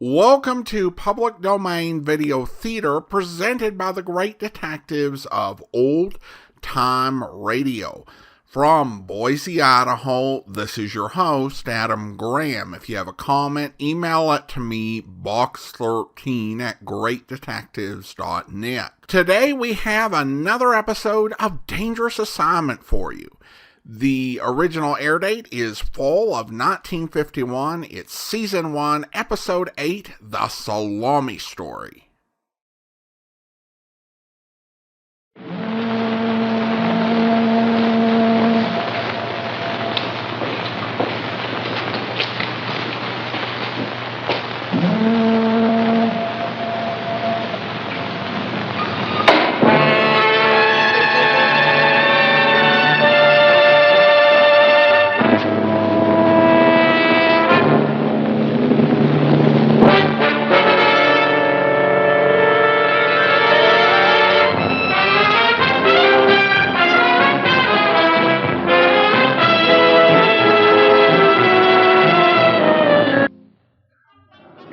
Welcome to Public Domain Video Theater presented by the great detectives of Old Time Radio. From Boise, Idaho, this is your host, Adam Graham. If you have a comment, email it to me, box13@greatdetectives.net. Today we have another episode of Dangerous Assignment for you. The original air date is fall of 1951. It's Season 1, Episode 8, The Salami Story.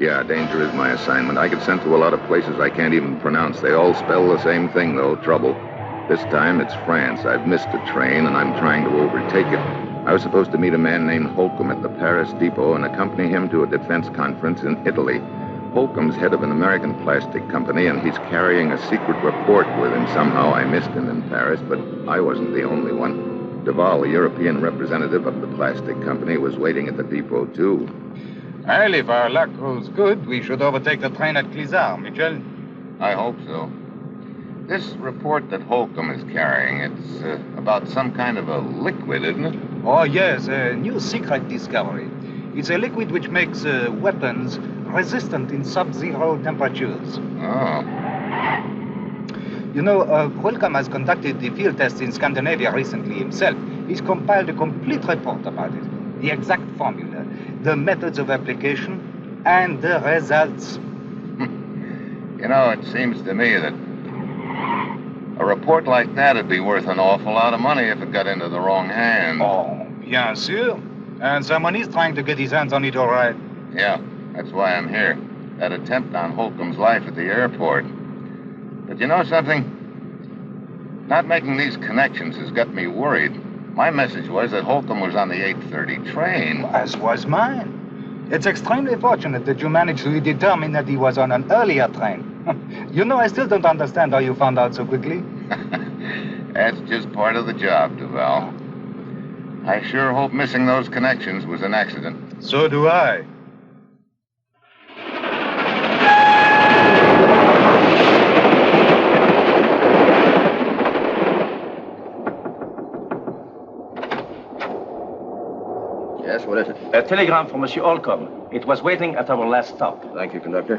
Yeah, danger is my assignment. I get sent to a lot of places I can't even pronounce. They all spell the same thing, though, trouble. This time it's France. I've missed a train, and I'm trying to overtake it. I was supposed to meet a man named Holcomb at the Paris depot and accompany him to a defense conference in Italy. Holcomb's head of an American plastic company, and he's carrying a secret report with him. Somehow I missed him in Paris, but I wasn't the only one. Duval, the European representative of the plastic company, was waiting at the depot, too. Well, if our luck holds good, we should overtake the train at Clisard, Mitchell. I hope so. This report that Holcomb is carrying, it's about some kind of a liquid, isn't it? Oh, yes, a new secret discovery. It's a liquid which makes weapons resistant in sub-zero temperatures. Oh. You know, Holcomb has conducted the field tests in Scandinavia recently himself. He's compiled a complete report about it. The exact formula, the methods of application, and the results. You know, it seems to me that a report like that would be worth an awful lot of money if it got into the wrong hands. Oh, bien sûr. And someone is trying to get his hands on it, all right. Yeah, that's why I'm here. That attempt on Holcomb's life at the airport. But you know something? Not making these connections has got me worried. My message was that Holcomb was on the 8:30 train. As was mine. It's extremely fortunate that you managed to determine that he was on an earlier train. You know, I still don't understand how you found out so quickly. That's just part of the job, Duval. I sure hope missing those connections was an accident. So do I. Yes, what is it? A telegram from Monsieur Holcomb. It was waiting at our last stop. Thank you, conductor.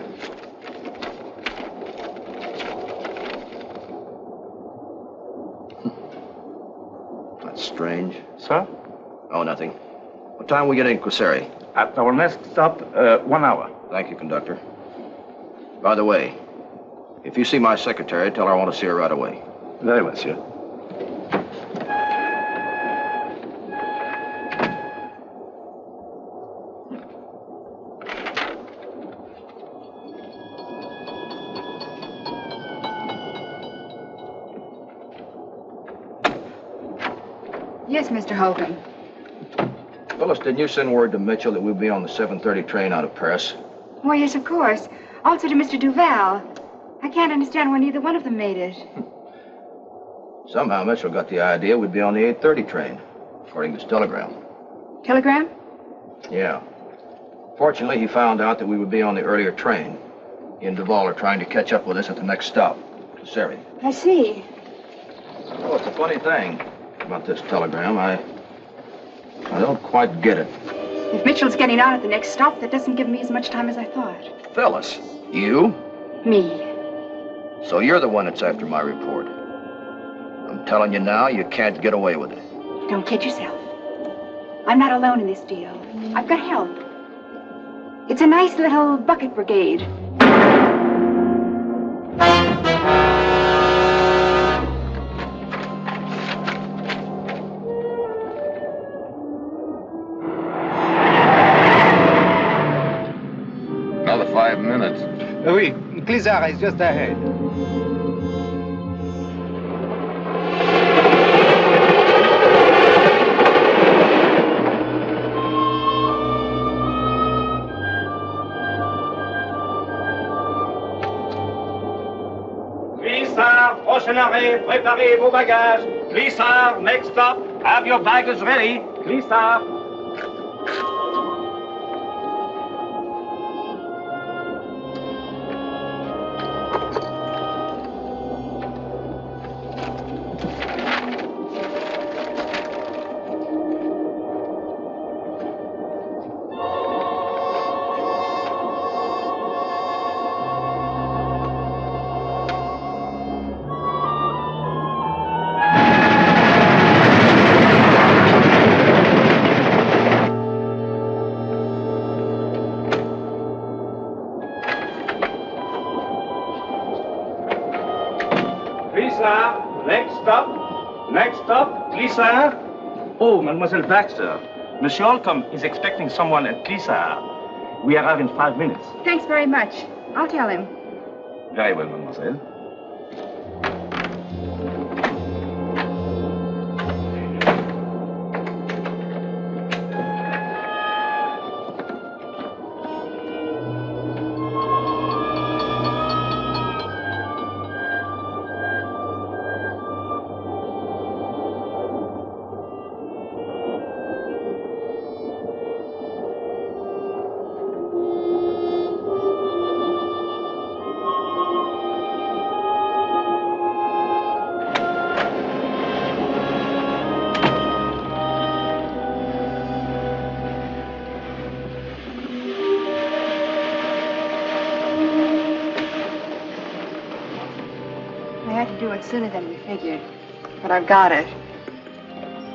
That's strange. Sir? Oh, nothing. What time we get in Quasari? At our next stop, 1 hour. Thank you, conductor. By the way, if you see my secretary, tell her I want to see her right away. Very well, sir. Yes, Mr. Holcomb. Phyllis, didn't you send word to Mitchell that we'll be on the 7:30 train out of Paris? Why, yes, of course. Also to Mr. Duval. I can't understand why neither one of them made it. Somehow Mitchell got the idea we'd be on the 8:30 train, according to his telegram. Telegram? Yeah. Fortunately, he found out that we would be on the earlier train. He and Duval are trying to catch up with us at the next stop, Quasari. I see. Oh, it's a funny thing about this telegram. I don't quite get it. If Mitchell's getting out at the next stop, that doesn't give me as much time as I thought. Phyllis, you? Me. So you're the one that's after my report. I'm telling you now, you can't get away with it. Don't kid yourself. I'm not alone in this deal. I've got help. It's a nice little bucket brigade. 5 minutes. Oui, Clisar is just ahead. Glissard, prochain arrêt, préparez vos bagages. Glissard, next stop, have your baggage ready. Glissard. Glissard, next stop. Next stop, Glissard. Oh, Mademoiselle Baxter. Monsieur Holcomb is expecting someone at Glissard. We arrive in 5 minutes. Thanks very much. I'll tell him. Very well, mademoiselle. I had to do it sooner than we figured, but I've got it.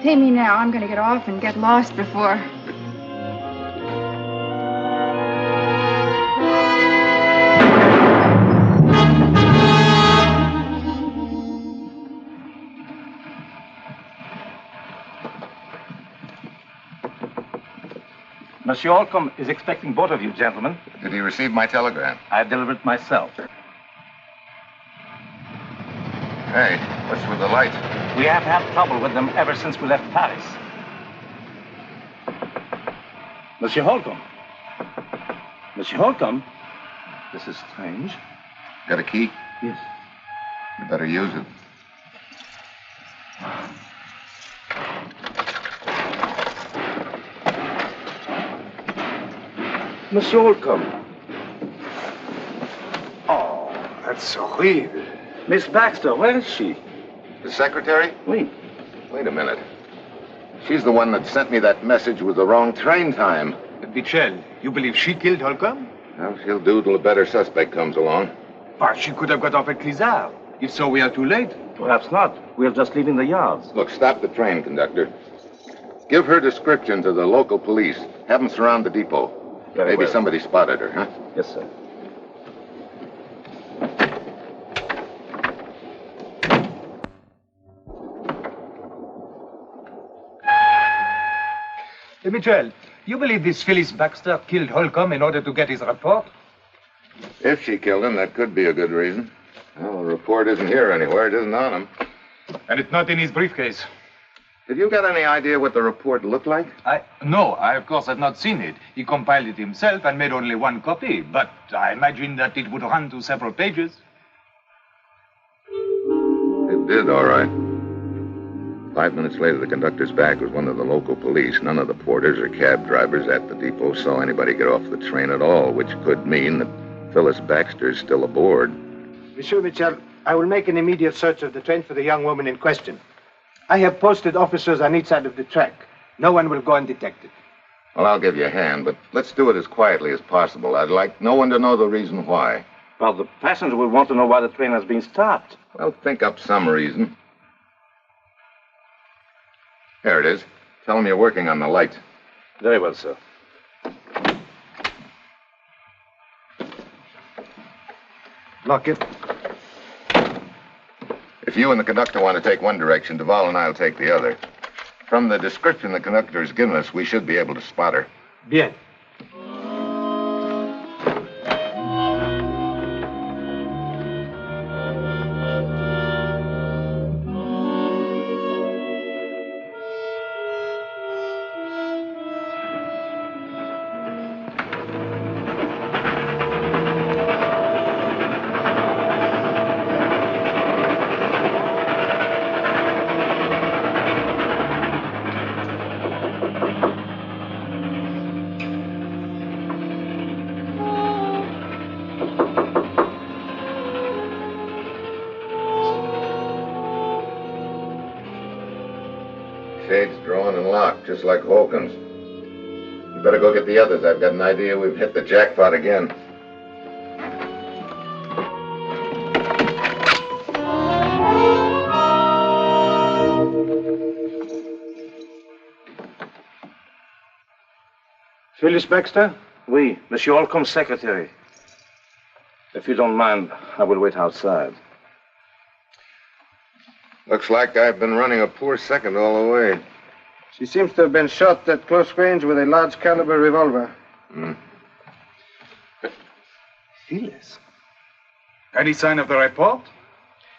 Pay me now. I'm going to get off and get lost before. Monsieur Holcomb is expecting both of you, gentlemen. Did he receive my telegram? I delivered it myself. Hey, what's with the lights? We have had trouble with them ever since we left Paris. Monsieur Holcomb. Monsieur Holcomb? This is strange. Got a key? Yes. You better use it. Monsieur Holcomb. Oh, that's horrible. Miss Baxter, where is she? The secretary? Oui. Wait a minute. She's the one that sent me that message with the wrong train time. Michel, you believe she killed Holcomb? Well, she'll do till a better suspect comes along. But she could have got off at Clisar. If so, we are too late. Perhaps not. We're just leaving the yards. Look, stop the train, conductor. Give her description to the local police. Have them surround the depot. Very Maybe well. somebody spotted her, huh? Yes, sir. Michel, you believe this Phyllis Baxter killed Holcomb in order to get his report? If she killed him, that could be a good reason. Well, the report isn't here anywhere. It isn't on him. And it's not in his briefcase. Have you got any idea what the report looked like? No, I of course have not seen it. He compiled it himself and made only one copy, but I imagine that it would run to several pages. It did, all right. 5 minutes later, the conductor's back was one of the local police. None of the porters or cab drivers at the depot saw anybody get off the train at all, which could mean that Phyllis Baxter is still aboard. Monsieur Mitchell, I will make an immediate search of the train for the young woman in question. I have posted officers on each side of the track. No one will go undetected. Well, I'll give you a hand, but let's do it as quietly as possible. I'd like no one to know the reason why. Well, the passenger will want to know why the train has been stopped. Well, think up some reason. Here it is. Tell them you're working on the lights. Very well, sir. Lock it. If you and the conductor want to take one direction, Duval and I'll take the other. From the description the conductor has given us, we should be able to spot her. Bien. just like Holcomb's. You better go get the others. I've got an idea we've hit the jackpot again. Phyllis Baxter? Oui, Monsieur Holcomb's secretary. If you don't mind, I will wait outside. Looks like I've been running a poor second all the way. She seems to have been shot at close range with a large caliber revolver. Phyllis? Any sign of the report?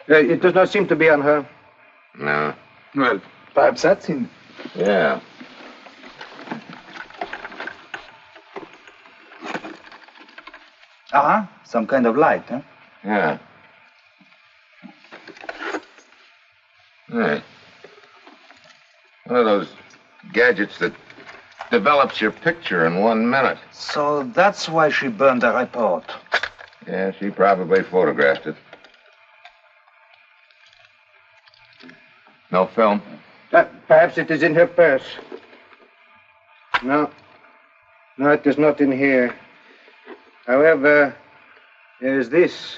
It does not seem to be on her. No. Well, perhaps that's him. Yeah. Some kind of light, huh? Yeah. Hey. One of those gadgets that develops your picture in 1 minute. So that's why she burned the report. Yeah, she probably photographed it. No film? Perhaps it is in her purse. No. No, it is not in here. However, there is this.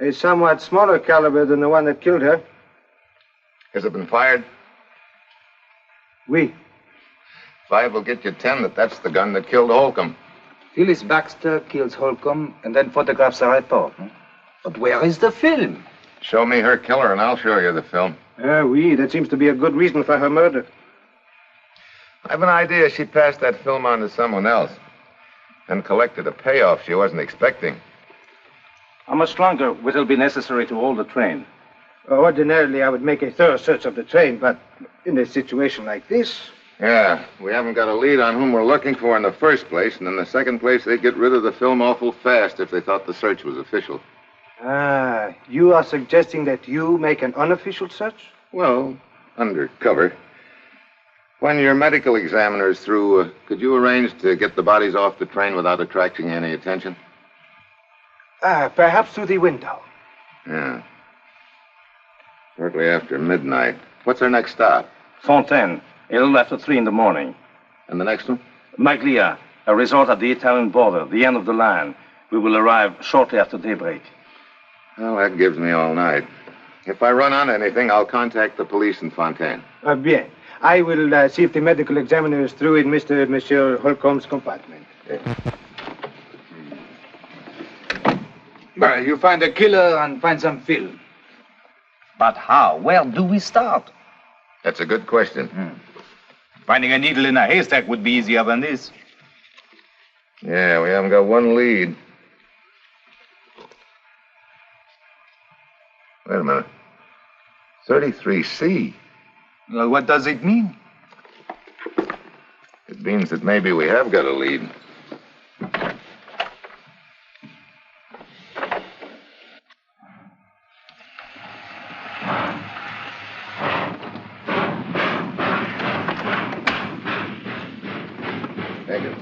A somewhat smaller caliber than the one that killed her. Has it been fired? Oui. 5 will get you 10 that's the gun that killed Holcomb. Phyllis Baxter kills Holcomb and then photographs the report. Huh? But where is the film? Show me her killer and I'll show you the film. Oui, that seems to be a good reason for her murder. I have an idea she passed that film on to someone else and collected a payoff she wasn't expecting. How much longer will it be necessary to hold the train? Ordinarily, I would make a thorough search of the train, but in a situation like this... Yeah, we haven't got a lead on whom we're looking for in the first place, and in the second place, they'd get rid of the film awful fast if they thought the search was official. You are suggesting that you make an unofficial search? Well, undercover. When your medical examiner is through, could you arrange to get the bodies off the train without attracting any attention? Perhaps through the window. Yeah. Shortly after midnight. What's our next stop? Fontaine, a little after 3 in the morning. And the next one? Maglia, a resort at the Italian border, the end of the line. We will arrive shortly after daybreak. Well, that gives me all night. If I run on anything, I'll contact the police in Fontaine. Bien. I will see if the medical examiner is through in Monsieur Holcomb's compartment. You find a killer and find some film. But how? Where do we start? That's a good question. Finding a needle in a haystack would be easier than this. Yeah, we haven't got one lead. Wait a minute. 33C. Well, what does it mean? It means that maybe we have got a lead. Thank you.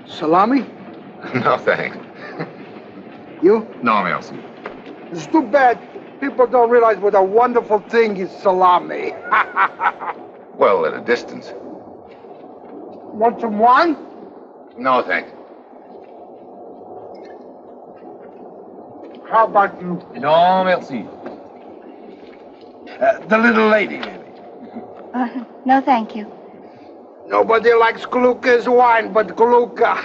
Salami? No, thanks. You? No, merci. It's too bad people don't realize what a wonderful thing is salami. Well, at a distance. Want some wine? No, thanks. How about you? No, merci. The little lady, maybe. No, thank you. Nobody likes Kaluka's wine but Kaluka.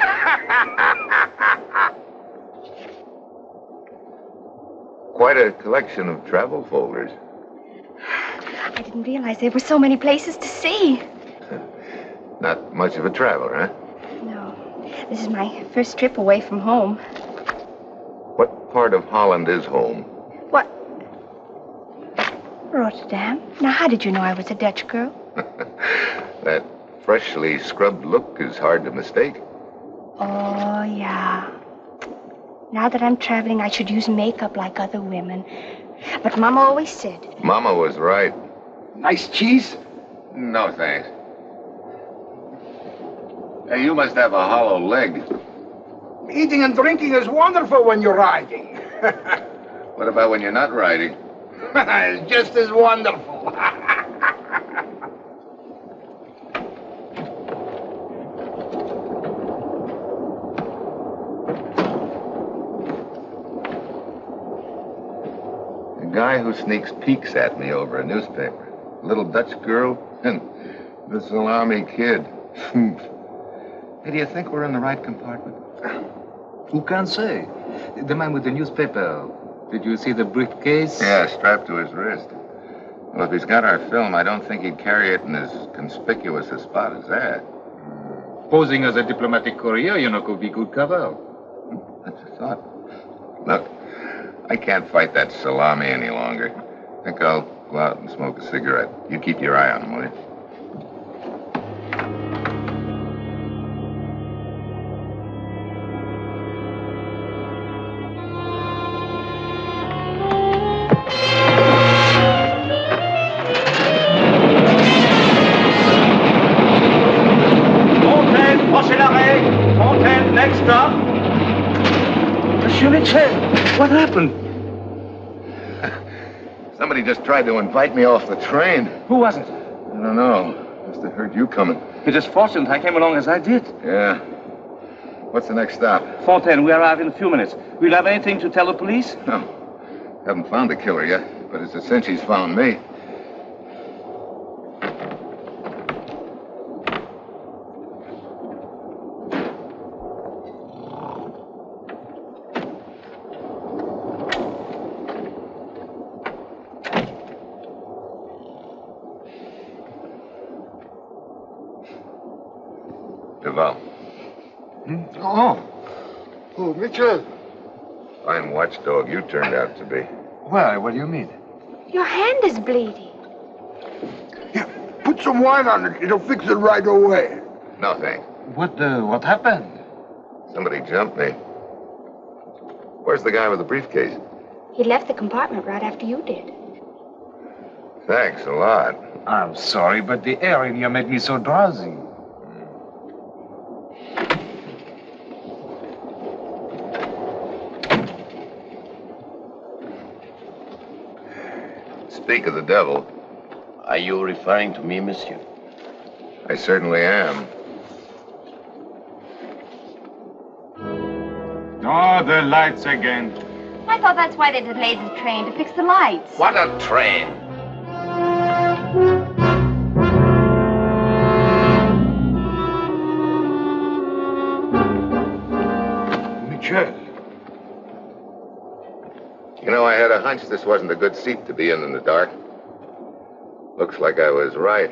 Quite a collection of travel folders. I didn't realize there were so many places to see. Not much of a traveler, huh? No, this is my first trip away from home. What part of Holland is home? What? Rotterdam. Now, how did you know I was a Dutch girl? That freshly scrubbed look is hard to mistake. Oh, yeah. Now that I'm traveling, I should use makeup like other women. But Mama always said... Mama was right. Nice cheese? No, thanks. Hey, you must have a hollow leg. Eating and drinking is wonderful when you're riding. What about when you're not riding? It's just as wonderful. The guy who sneaks peeks at me over a newspaper. A little Dutch girl and the Salami kid. Hey, do you think we're in the right compartment? Who can say? The man with the newspaper. Did you see the briefcase? Yeah, strapped to his wrist. Well, if he's got our film, I don't think he'd carry it in as conspicuous a spot as that. Posing as a diplomatic courier, could be good cover. That's a thought. Look, I can't fight that Salami any longer. I think I'll go out and smoke a cigarette. You keep your eye on him, will you? Next stop. Monsieur Mitchell, what happened? Somebody just tried to invite me off the train. Who was it? I don't know. Must have heard you coming. It is fortunate I came along as I did. Yeah. What's the next stop? Fontaine, we arrive in a few minutes. Will you have anything to tell the police? No. Haven't found the killer yet, but it's a cinch he's found me. Oh, Mitchell. Fine watchdog you turned out to be. Why? What do you mean? Your hand is bleeding. Yeah, put some wine on it. It'll fix it right away. No, thanks. What happened? Somebody jumped me. Where's the guy with the briefcase? He left the compartment right after you did. Thanks a lot. I'm sorry, but the air in here made me so drowsy. Speak of the devil. Are you referring to me, monsieur? I certainly am. Oh, the lights again. I thought that's why they delayed the train, to fix the lights. What a train! Mitchell. You know, I had a hunch this wasn't a good seat to be in the dark. Looks like I was right.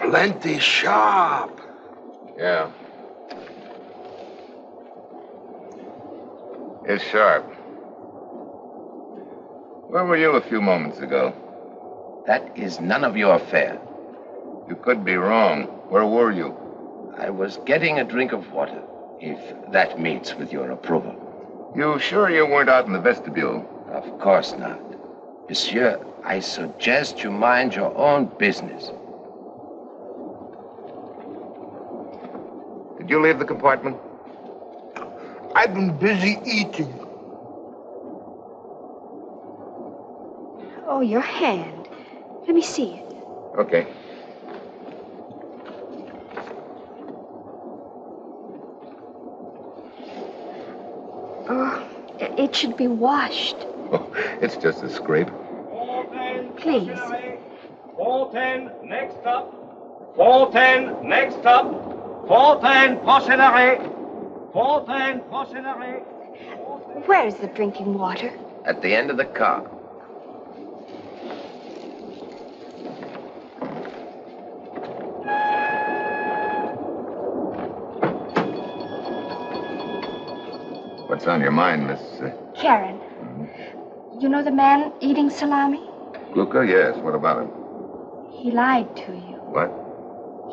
Plenty sharp. Yeah. It's sharp. Where were you a few moments ago? That is none of your affair. You could be wrong. Where were you? I was getting a drink of water, if that meets with your approval. You sure you weren't out in the vestibule? Of course not. Monsieur, I suggest you mind your own business. Did you leave the compartment? I've been busy eating. Oh, your hand. Let me see it. Okay. Oh, it should be washed. Oh, it's just a scrape. Please. Fontaine, next stop. Fontaine, next stop. Fontaine, prochain arrêt. Fontaine, prochain arrêt. Where is the drinking water? At the end of the car. What's on your mind, Miss... Karen. You know the man eating salami? Gluka? Yes. What about him? He lied to you. What?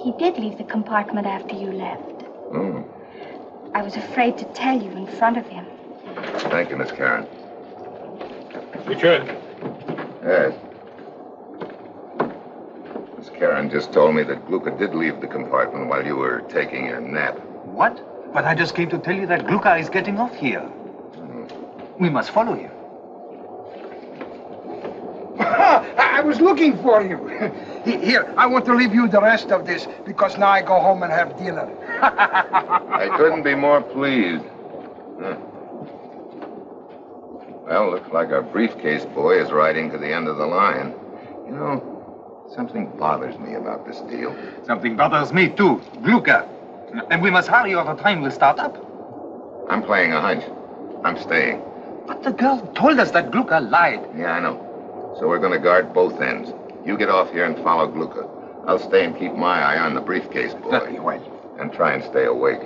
He did leave the compartment after you left. Oh. I was afraid to tell you in front of him. Thank you, Miss Karen. Mitchell. Yes. Miss Karen just told me that Gluka did leave the compartment while you were taking your nap. What? But I just came to tell you that Gluka is getting off here. We must follow him. I was looking for you. Here, I want to leave you the rest of this because now I go home and have dinner. I couldn't be more pleased. Huh. Well, looks like our briefcase boy is riding to the end of the line. You know, something bothers me about this deal. Something bothers me too. Gluka. And we must hurry or the train will start up. I'm playing a hunch. I'm staying. But the girl told us that Gluka lied. Yeah, I know. So we're going to guard both ends. You get off here and follow Gluka. I'll stay and keep my eye on the briefcase boy. Very well. And try and stay awake.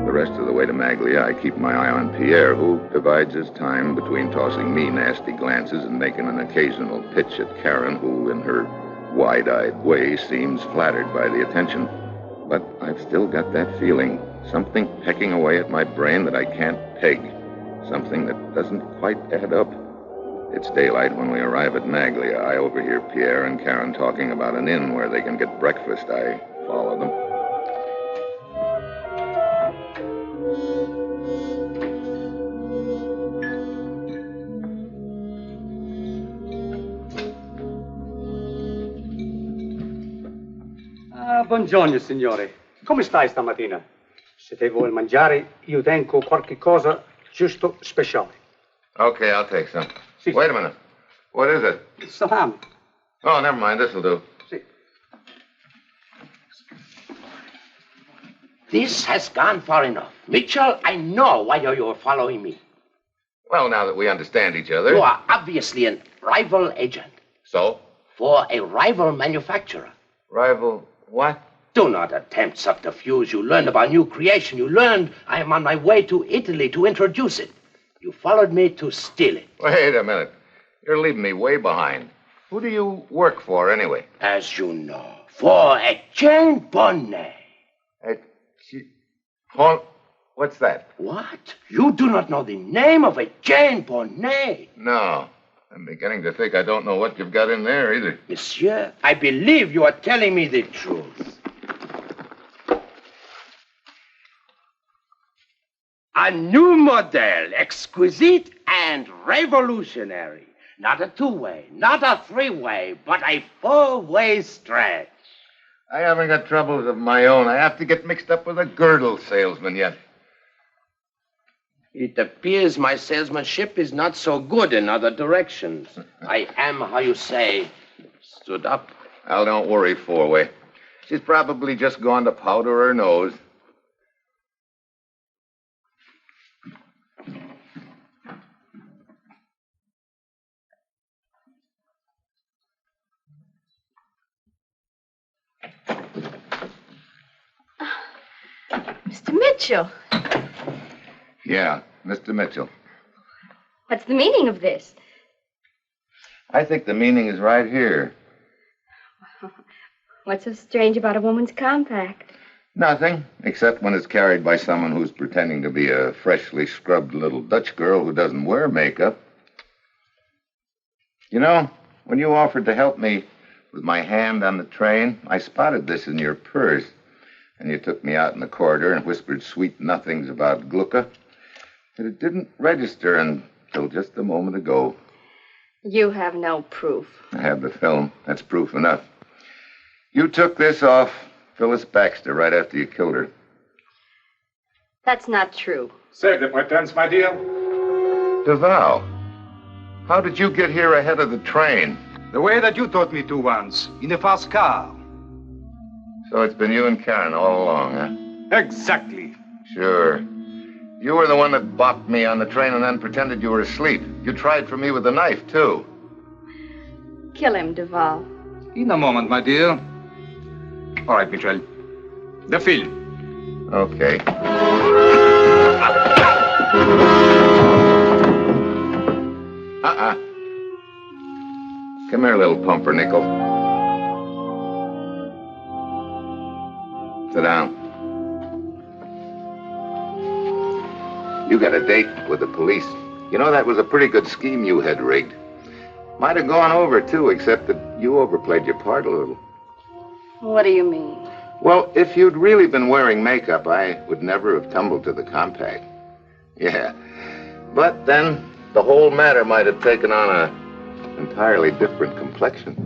The rest of the way to Maglia, I keep my eye on Pierre, who divides his time between tossing me nasty glances and making an occasional pitch at Karen, who, in her wide-eyed way, seems flattered by the attention. But I've still got that feeling. Something pecking away at my brain that I can't peg. Something that doesn't quite add up. It's daylight when we arrive at Maglia. I overhear Pierre and Karen talking about an inn where they can get breakfast. I follow them. Buongiorno, signore. Come stai stamattina? Se te vuoi mangiare, io tengo qualche cosa giusto speciale. Okay, I'll take some. Si. Wait a minute. What is it? Salami. Oh, never mind. This'll do. Si. This has gone far enough. Mitchell, I know why you're following me. Well, now that we understand each other. You are obviously a rival agent. So? For a rival manufacturer. Rival what? Do not attempt subterfuge. You learned about new creation. You learned I am on my way to Italy to introduce it. You followed me to steal it. Wait a minute. You're leaving me way behind. Who do you work for, anyway? As you know, for Etienne Bonnet. What's that? What? You do not know the name of Etienne Bonnet? No. I'm beginning to think I don't know what you've got in there either. Monsieur, I believe you are telling me the truth. A new model, exquisite and revolutionary. Not a two-way, not a three-way, but a four-way stretch. I haven't got troubles of my own. I have to get mixed up with a girdle salesman yet. It appears my salesmanship is not so good in other directions. I am, how you say, stood up. Well, don't worry, four-way. She's probably just gone to powder her nose. Mr. Mitchell. Yeah, Mr. Mitchell. What's the meaning of this? I think the meaning is right here. What's so strange about a woman's compact? Nothing, except when it's carried by someone who's pretending to be a freshly scrubbed little Dutch girl who doesn't wear makeup. You know, when you offered to help me with my hand on the train, I spotted this in your purse. And you took me out in the corridor and whispered sweet nothings about Gluka. But it didn't register until just a moment ago. You have no proof. I have the film. That's proof enough. You took this off Phyllis Baxter right after you killed her. That's not true. Save the pretense, my dear. Duval, how did you get here ahead of the train? The way that you taught me to once, in a fast car. So it's been you and Karen all along, huh? Exactly. Sure. You were the one that bopped me on the train and then pretended you were asleep. You tried for me with a knife, too. Kill him, Duval. In a moment, my dear. All right, Mitchell. The film. Okay. Come here, little pumpernickel. Sit down. You got a date with the police. You know, that was a pretty good scheme you had rigged. Might have gone over, too, except that you overplayed your part a little. What do you mean? Well, if you'd really been wearing makeup, I would never have tumbled to the compact. Yeah. But then the whole matter might have taken on an entirely different complexion.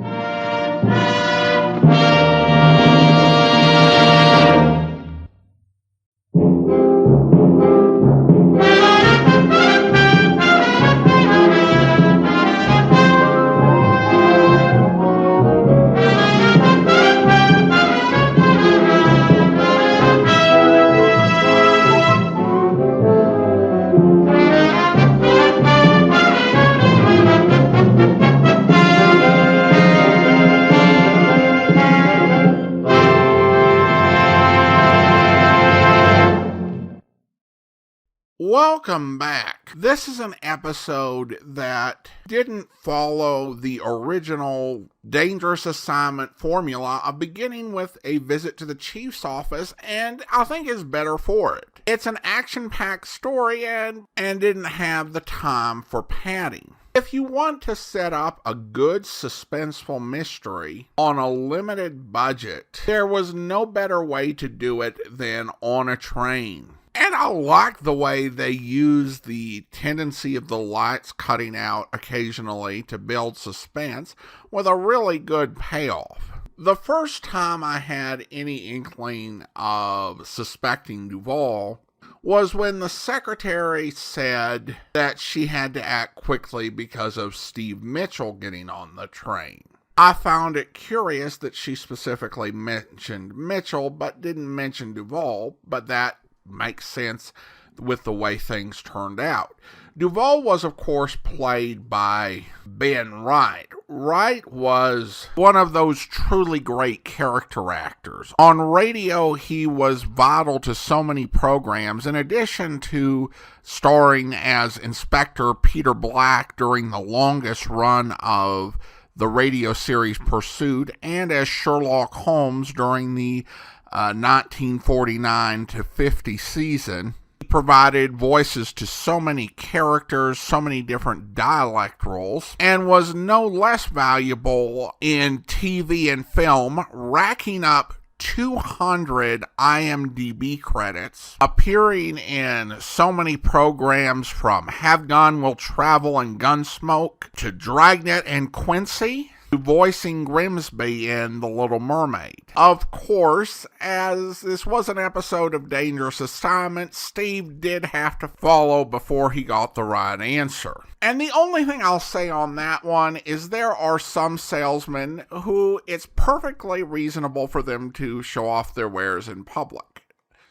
Welcome back. This is an episode that didn't follow the original Dangerous Assignment formula of beginning with a visit to the chief's office, and I think is better for it. It's an action-packed story and didn't have the time for padding. If you want to set up a good suspenseful mystery on a limited budget, there was no better way to do it than on a train. And I like the way they use the tendency of the lights cutting out occasionally to build suspense with a really good payoff. The first time I had any inkling of suspecting Duvall was when the secretary said that she had to act quickly because of Steve Mitchell getting on the train. I found it curious that she specifically mentioned Mitchell but didn't mention Duvall, but that makes sense with the way things turned out. Duvall was, of course, played by Ben Wright. Wright was one of those truly great character actors. On radio, he was vital to so many programs, in addition to starring as Inspector Peter Black during the longest run of the radio series Pursuit, and as Sherlock Holmes during the 1949 to 50 season. He provided voices to so many characters, so many different dialect roles, and was no less valuable in TV and film, racking up 200 IMDb credits, appearing in so many programs from Have Gun Will Travel and Gunsmoke to Dragnet and Quincy, voicing Grimsby in The Little Mermaid. Of course, as this was an episode of Dangerous Assignment, Steve did have to follow before he got the right answer. And the only thing I'll say on that one is there are some salesmen who it's perfectly reasonable for them to show off their wares in public.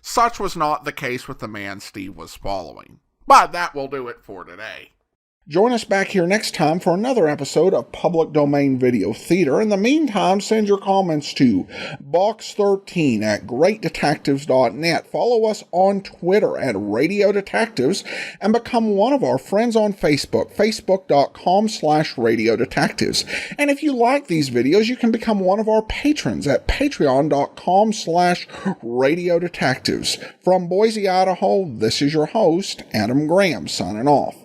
Such was not the case with the man Steve was following. But that will do it for today. Join us back here next time for another episode of Public Domain Video Theater. In the meantime, send your comments to box13 at greatdetectives.net. Follow us on Twitter at Radio Detectives and become one of our friends on Facebook, facebook.com/Radio Detectives. And if you like these videos, you can become one of our patrons at patreon.com/Radio Detectives. From Boise, Idaho, this is your host, Adam Graham, signing off.